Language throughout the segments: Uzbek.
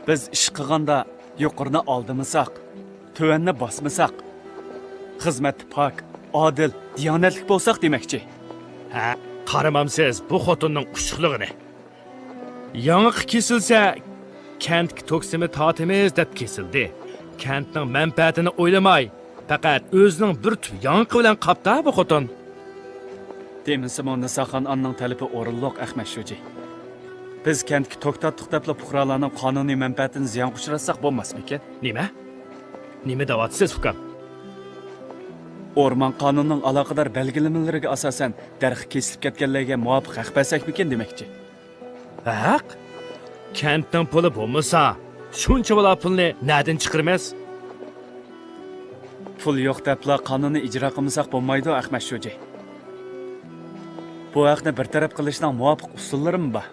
Biz ish qilganda yuqorni oldimisak, tuvanni bosmasak, xizmat pok, odil, diyonatlik bo'lsak demakchi. Ha, qaramamsiz bu xotinning qushliqini. Yangi kesilsa, kentga to'ksimi tatimiz deb kesildi. Kentning manfaatini o'ylamay, faqat o'zining bir tub yangi bilan qapta bu xotin. Deminsimon Nisaxon anning talabi o'rinliq Ahmad Shoji. Biz kentga to'xtatdik deb fuqarolarning qonuniy manfaatini ziyon uchratsak bo'lmasmikan? Nima? Nima da'vatsiz hukam? O'rmon qonunining aloqador belgilamalariga asosan darx kesilib ketganlarga muvofiq haq bersak-mikan demakchi. Haq? Kentning puli bo'lmasa, shuncha bola pulni nadin chiqirmas? Pul yo'q debla qonunni ijro qilmasak bo'lmaydi, Ahmad Shoji. Bu haqni bartaraf qilishning muvofiq usullarim bor.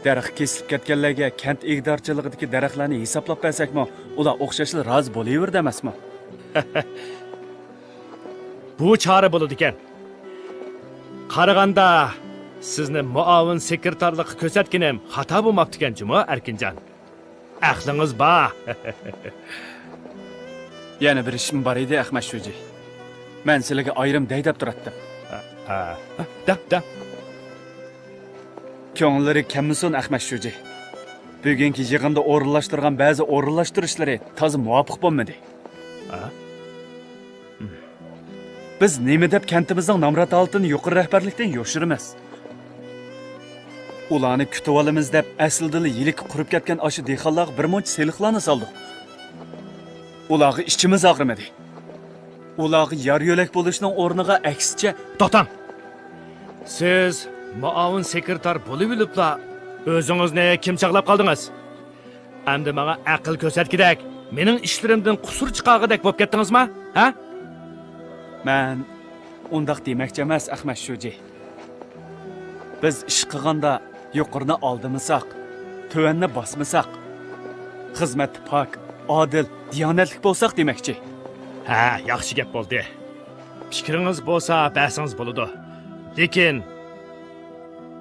Darx kesilib ketganlarga kent egdorchiligidagi daraxtlarni hisoblab bersakmi, ular o'xshashli rozi bo'laverdi emasmi? Bu chora bo'ladi ekan. Qaraganda sizni muavin sekretarlikqa ko'rsatganim xato bo'lmabdi ekan, Jumo Erkinjon. Aqlingiz bor. Yana bir ishim bor edi, Ahmad Shoji. Men sizlarga ayrim deb turatdim. Da. Ko'ngillari kammisin, Ahmad Shoji. Bugungi yig'inda o'rinlashtirgan ba'zi o'rinlashtirishlari toza muvofiq bo'lmadi. Biz nima deb kentimizning nomrat oltini yuqori rahbarlikdan yo'shiramiz. Ularni kutib olamiz deb aslida yilik qurib ketgan oshi dehqonlarga bir muncha seliqlarni soldik. Ularga ichimiz og'rimadi. Ularga yar yo'lak bo'lishning o'rniga aksicha To'xtang. Siz muavin sekretar bo'lib yuribla o'zingizni kim chaqlab qoldingiz? Endi menga aql ko'rsatgidek, mening ishlarimdan qusur chiqargidek bo'lib ketdingizmi? Ha? Men undaq demoqchi emas, Ahmad Shoji. Biz ish qilganda yuqorni oldimisak, tuvanni bosmasak, xizmat pok, odil, diyonatlik bo'lsak demoqchi. Ha, yaxshi gap bo'ldi. Fikringiz bo'lsa, bahsingiz bo'ladi. Lekin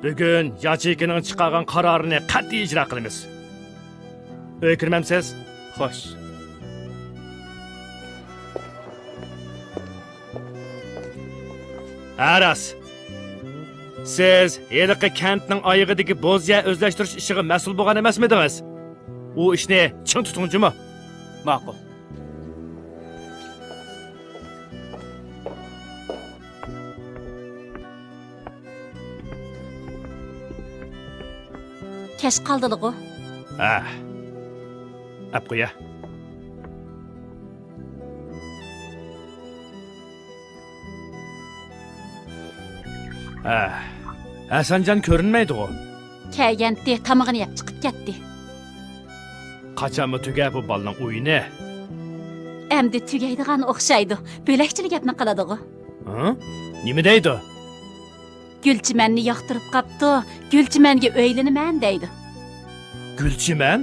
bugun Yachikining chiqargan qarorini qat'iy ijro qilamiz. O'kirmamsiz? Xo'sh. Aras. Siz yiliqi kentning oyig'idagi bo'zya o'zlashtirish ishiga mas'ul bo'lgan emasmidingiz? U ishni chin tutingchimi? Ma'qul. Kesh qaldiligu. Ha. Ap qo'ya. Ha. Hasanjon ko'rinmaydi-ku. Kelganda tamog'ini yeb chiqib ketdi. Qachonmi tuga bu bolaning o'yini? Endi tugaydigan o'xshaydi. Bo'lakchilik gapni qiladigu. Ha? Nima deydi? Gulchimanni yoqtirib qapti. Gulchimanga o'ylanaman deydi. Gulchiman?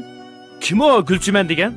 Kim o Gulchiman degan?